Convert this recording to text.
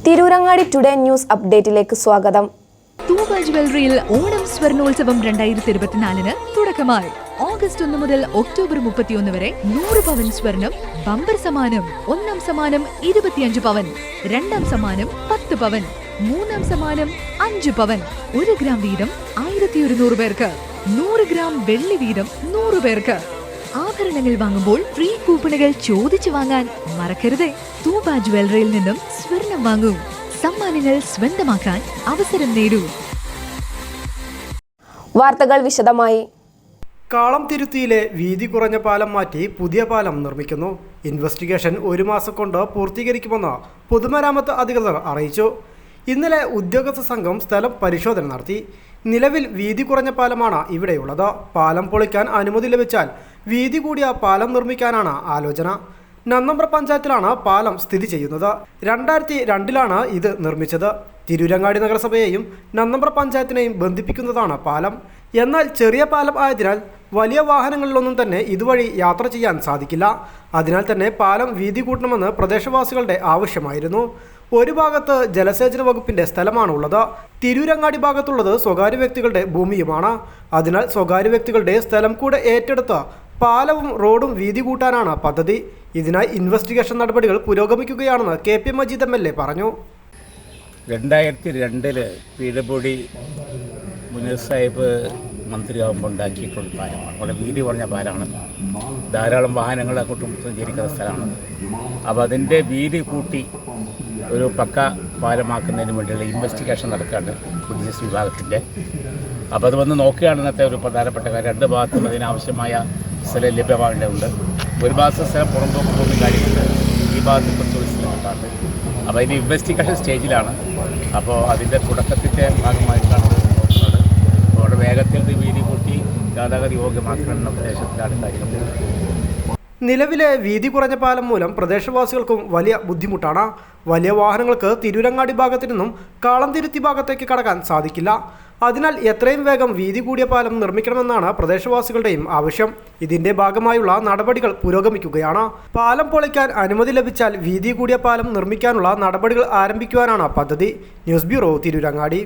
Tirurangadi today news അപ്ഡേറ്റിലേക്ക് സ്വാഗതം. തൂബ ജ്വല്ലറിയിൽ ഓണം സ്വർണോത്സവം 2024 തുടക്കമായി. ഓഗസ്റ്റ് 1 മുതൽ ഒക്ടോബർ 31 വരെ 100 പവൻ സ്വർണം ബമ്പർ സമ്മാനം. ഒന്നാം സമ്മാനം 25 പവൻ, രണ്ടാം സമ്മാനം 10 പവൻ, മൂന്നാം സമ്മാനം 5 പവൻ. 1 ഗ്രാം വീതം 1100 പേർക്ക്, 100 ഗ്രാം വെള്ളി വീതം 100 പേർക്ക്. ആഭരണങ്ങൾ വാങ്ങുമ്പോൾ ഫ്രീ കൂപ്പണുകൾ ചോദിച്ചു വാങ്ങാൻ മറക്കരുത്. തൂബ ജ്വല്ലറിയിൽ നിന്നും സ്വർണം വാങ്ങൂ, സമ്മാനങ്ങൾ സ്വന്തമാക്കാൻ അവസരം നേടൂ. വാർത്തകൾ വിശദമായി. കാളംതിരുത്തിയിലെ വീതി കുറഞ്ഞ പാലം മാറ്റി പുതിയ പാലം നിർമ്മിക്കുന്നു. ഇൻവെസ്റ്റിഗേഷൻ 1 മാസം കൊണ്ട് പൂർത്തീകരിക്കുമെന്ന് പൊതുമരാമത്ത് അധികൃതർ അറിയിച്ചു. ഇന്നലെ ഉദ്യോഗസ്ഥ സംഘം സ്ഥലം പരിശോധന നടത്തി. നിലവിൽ വീതി കുറഞ്ഞ പാലമാണ് ഇവിടെയുള്ളത്. പാലം പൊളിക്കാൻ അനുമതി ലഭിച്ചാൽ വീതി കൂടിയ പാലം നിർമ്മിക്കാനാണ് ആലോചന. നന്നമ്പ്ര പഞ്ചായത്തിലാണ് പാലം സ്ഥിതി ചെയ്യുന്നത്. 2002 ഇത് നിർമ്മിച്ചത്. തിരൂരങ്ങാടി നഗരസഭയെയും നന്നമ്പ്ര പഞ്ചായത്തിനെയും ബന്ധിപ്പിക്കുന്നതാണ് പാലം. എന്നാൽ ചെറിയ പാലം ആയതിനാൽ വലിയ വാഹനങ്ങളിലൊന്നും തന്നെ ഇതുവഴി യാത്ര ചെയ്യാൻ സാധിക്കില്ല. അതിനാൽ തന്നെ പാലം വീതി കൂട്ടണമെന്ന് പ്രദേശവാസികളുടെ ആവശ്യമായിരുന്നു. ഒരു ഭാഗത്ത് ജലസേചന വകുപ്പിന്റെ സ്ഥലമാണുള്ളത്. തിരൂരങ്ങാടി ഭാഗത്തുള്ളത് സ്വകാര്യ വ്യക്തികളുടെ ഭൂമിയുമാണ്. അതിനാൽ സ്വകാര്യ വ്യക്തികളുടെ സ്ഥലം കൂടെ ഏറ്റെടുത്ത് പാലവും റോഡും വീതി കൂട്ടാനാണ് പദ്ധതി. ഇതിനായി ഇൻവെസ്റ്റിഗേഷൻ നടപടികൾ പുരോഗമിക്കുകയാണെന്ന് KP മജീദ് MLA പറഞ്ഞു. 2002 പീഡബോഡി മുനീർ സാഹിബ് മന്ത്രിയാകുമ്പോൾ ഉണ്ടാക്കിയിട്ടുള്ള പാലമാണ്. വളരെ വീതി കുറഞ്ഞ പാലമാണ്. ധാരാളം വാഹനങ്ങൾ അങ്ങോട്ടും സഞ്ചരിക്കുന്ന സ്ഥലമാണ്. അപ്പോൾ അതിൻ്റെ വീതി കൂട്ടി ഒരു പക്ക പാലമാക്കുന്നതിന് വേണ്ടിയുള്ള ഇൻവെസ്റ്റിഗേഷൻ നടക്കുകയാണ് പോലീസ് വിഭാഗത്തിൻ്റെ. അപ്പോൾ അത് വന്ന് നോക്കുകയാണ് ഇന്നത്തെ ഒരു പ്രധാനപ്പെട്ട കാര്യം. 2 ഭാഗത്തും അതിനാവശ്യമായ സ്ഥലം ലഭ്യമാകേണ്ടതുണ്ട്. ഒരു ഭാഗത്തെ സ്ഥലം പുറമ്പോക്ക് ഭൂമി കാര്യമുണ്ട്, ഈ ഭാഗത്ത് കുറച്ച് സ്ഥലങ്ങളുണ്ട്. അപ്പോൾ അതിന് ഇൻവെസ്റ്റിഗേഷൻ സ്റ്റേജിലാണ്. അപ്പോൾ അതിൻ്റെ തുടക്കത്തിൻ്റെ ഭാഗമായിട്ടാണ് നോക്കുന്നത്. അവിടെ വേഗത്തിൽ വീതി കൂട്ടി ഗതാഗത യോഗ്യമാക്കണമെന്ന ഉദ്ദേശത്തിലാണ് കാര്യങ്ങൾ. നിലവിലെ വീതി കുറഞ്ഞ പാലം മൂലം പ്രദേശവാസികൾക്കും വലിയ ബുദ്ധിമുട്ടാണ്. വലിയ വാഹനങ്ങൾക്ക് തിരൂരങ്ങാടി ഭാഗത്തു നിന്നും കാളംതിരുത്തി ഭാഗത്തേക്ക് കടക്കാൻ സാധിക്കില്ല. അതിനാൽ എത്രയും വേഗം വീതി കൂടിയ പാലം നിർമ്മിക്കണമെന്നാണ് പ്രദേശവാസികളുടെയും ആവശ്യം. ഇതിന്റെ ഭാഗമായുള്ള നടപടികൾ പുരോഗമിക്കുകയാണ്. പാലം പൊളിക്കാൻ അനുമതി ലഭിച്ചാൽ വീതി കൂടിയ പാലം നിർമ്മിക്കാനുള്ള നടപടികൾ ആരംഭിക്കുവാനാണ് പദ്ധതി. News bureau, Tirurangadi.